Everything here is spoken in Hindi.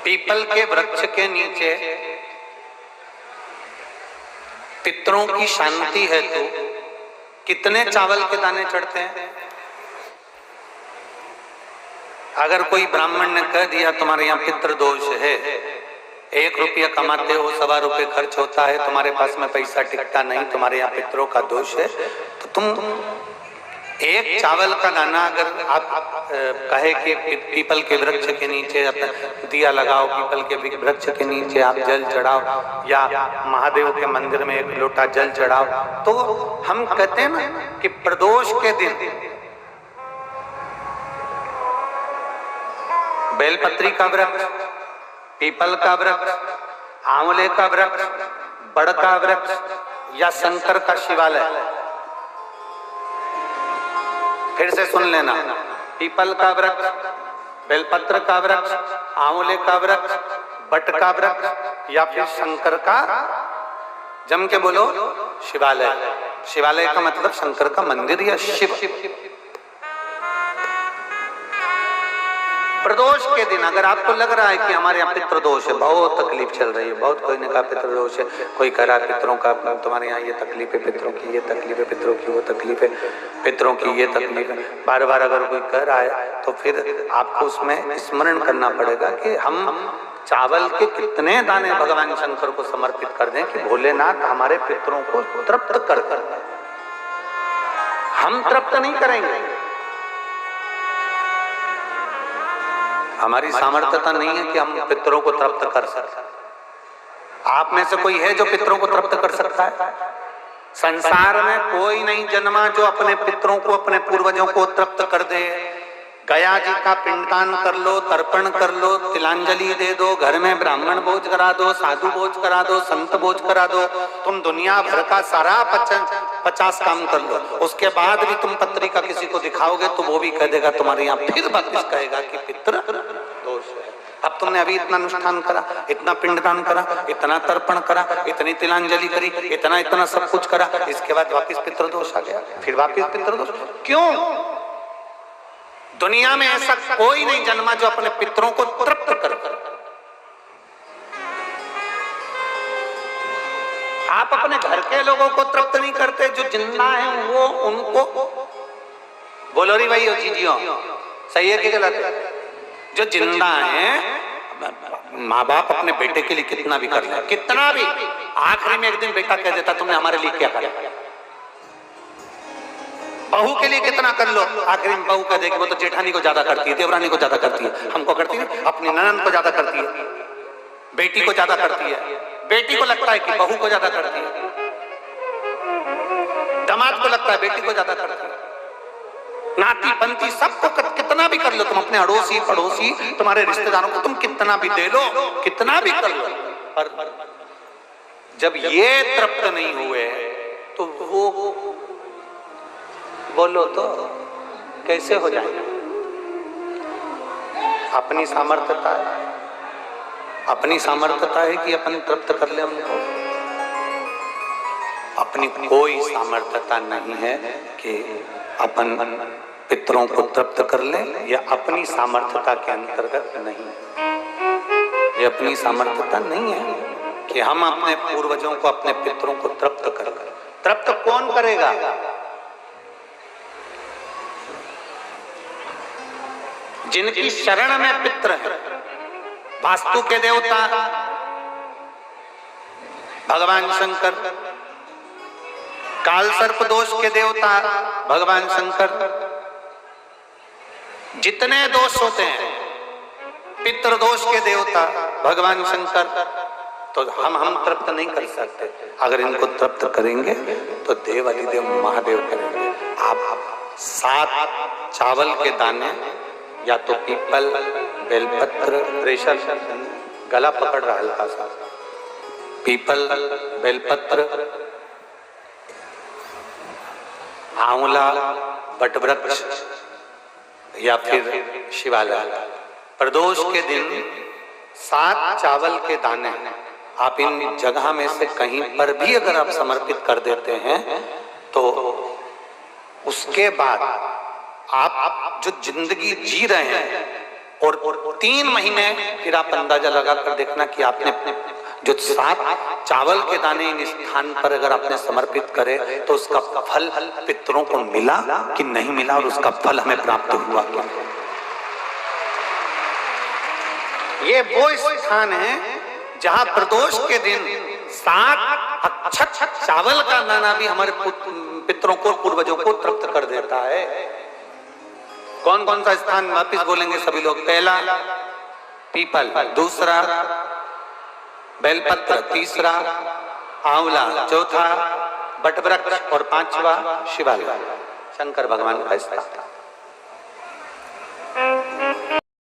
पीपल के वृक्ष के नीचे पितरों की शांति है तो कितने चावल के दाने चढ़ते हैं? अगर कोई ब्राह्मण ने कह दिया तुम्हारे यहाँ पितृ दोष है, 1 रुपया कमाते हो 1.25 रुपये खर्च होता है, तुम्हारे पास में पैसा टिकता नहीं, तुम्हारे यहाँ पितरों का दोष है, तो तुम एक चावल का दाना अगर आप कहे कि पीपल के वृक्ष के नीचे दिया लगाओ, पीपल के वृक्ष के नीचे आप जल चढ़ाओ या महादेव के मंदिर में 1 लोटा जल चढ़ाओ, तो हम कहते हैं ना कि प्रदोष के दिन बेलपत्री का वृक्ष, पीपल का वृक्ष, आंवले का वृक्ष, बड़ का वृक्ष या शंकर का शिवालय, फिर से सुन लेना, पीपल का वृक्ष, बेलपत्र का वृक्ष, आंवले का वृक्ष, बट का वृक्ष या फिर शंकर का, जम के बोलो, शिवालय। शिवालय का मतलब शंकर का मंदिर या शिव। प्रदोष के दिन अगर आपको लग रहा है कि हमारे यहाँ पितृदोष है, बहुत तकलीफ चल रही है, बहुत कोई ने कहा पितृदोष है, कोई कह रहा है पितरों का, तुम्हारे यहाँ ये तकलीफ है, पितरों की ये तकलीफ है, पितरों की वो तकलीफ है, पितरों की ये तकलीफ है, बार बार अगर कोई कह रहा है तो फिर आपको उसमें स्मरण करना पड़ेगा कि हम चावल के कितने दाने भगवान शंकर को समर्पित कर दें कि भोलेनाथ हमारे पितरों को तृप्त कर कर। हम तृप्त नहीं करेंगे, हमारी सामर्थ्यता नहीं है कि हम पितरों को तृप्त कर सकते। आप में से कोई है जो पितरों को तृप्त कर सकता है? संसार में कोई नहीं जन्मा जो अपने पितरों को, अपने पूर्वजों को तृप्त कर दे। गया जी का पिंडदान कर लो, तर्पण कर लो, तिलांजलि दे दो, घर में ब्राह्मण भोज करा दो, साधु भोज करा दो, संत भोज करा दो, तुम दुनिया भर का सारा 50 काम कर लो, उसके बाद भी तुम पत्रिका किसी को दिखाओगे तो वो भी कह देगा तुम्हारे यहाँ, फिर वापिस कहेगा कि पितृ दोष है। अब तुमने अभी इतना अनुष्ठान करा, इतना पिंडदान करा, इतना तर्पण करा, इतनी तिलांजलि करी, इतना सब कुछ करा, इसके बाद वापिस पितृदोष आ गया, फिर वापिस पितृदोष। क्यों? दुनिया में ऐसा कोई नहीं जन्मा जो अपने पितरों को तृप्त कर। आप अपने घर के लोगों को तृप्त नहीं करते, जो जिंदा हैं वो उनको बोलो री भाई जीजियो, सही है कि गलत है? जो जिंदा हैं, माँ बाप अपने बेटे के लिए कितना भी कर ले, कितना भी, आखिरी में एक दिन बेटा कह देता तुमने हमारे लिए क्या करा। बहू के लिए कितना कर लो, आखिरी में बहू कह देगी वो तो जेठानी को ज्यादा करती है, देवरानी को ज्यादा करती है, हमको करती है, अपनी ननद को ज्यादा करती है, बेटी को ज्यादा करती है, बेटी को लगता है कि बहू को ज्यादा करती है, दामाद को लगता है बेटी को ज्यादा करती है, नाती पंती सबको कितना भी कर लो, तुम अपने अड़ोसी पड़ोसी तुम्हारे रिश्तेदारों को तुम कितना भी दे लो, कितना भी कर लो, पर जब ये तृप्त नहीं हुए तो वो बोलो तो कैसे हो जाएगा? अपनी सामर्थ्यता है, अपनी सामर्थ्यता है कि अपन तृप्त कर ले हमको, अपनी कोई सामर्थ्यता नहीं है कि अपन पितरों को तृप्त कर ले, या अपनी सामर्थ्यता के अंतर्गत नहीं, ये अपनी सामर्थ्यता नहीं है कि हम अपने पूर्वजों को, अपने पितरों को तृप्त कर। तृप्त कौन करेगा? जिनकी शरण में पितृ है, वास्तु के देवता भगवान शंकर, काल सर्प दोष के देवता भगवान शंकर, जितने दोष होते हैं पितृ दोष के देवता भगवान शंकर, तो हम तृप्त नहीं कर सकते। अगर इनको तृप्त करेंगे तो देव अधिदेव महादेव करेंगे। आप 7 चावल के दाने, या तो पीपल, बेलपत्र, प्रेशर गला पकड़ रहा हल्का सा, पीपल, बेलपत्र, आंवला, बटवृक्ष या फिर शिवालय, प्रदोष के दिन 7 चावल के दाने आप इन जगह में से कहीं पर भी अगर आप समर्पित कर देते हैं तो उसके बाद आप जो जिंदगी जी रहे हैं और 3 महीने फिर आप अंदाजा लगा कर देखना कि आपने जो 7 चावल के दाने इन स्थान पर अगर आपने समर्पित करे तो उसका फल पितरों को मिला कि नहीं मिला, और उसका फल हमें प्राप्त हुआ क्या। ये वो स्थान है जहां प्रदोष के दिन 7 अक्षत चावल का दाना भी हमारे पितरों को, पूर्वजों को तृप्त कर देता है। कौन कौन सा स्थान वापिस बोलेंगे सभी लोग? पहला पीपल, दूसरा बेलपत्र, तीसरा आंवला, चौथा बटवृक्ष और 5वां शिवालय, शंकर भगवान का स्थान।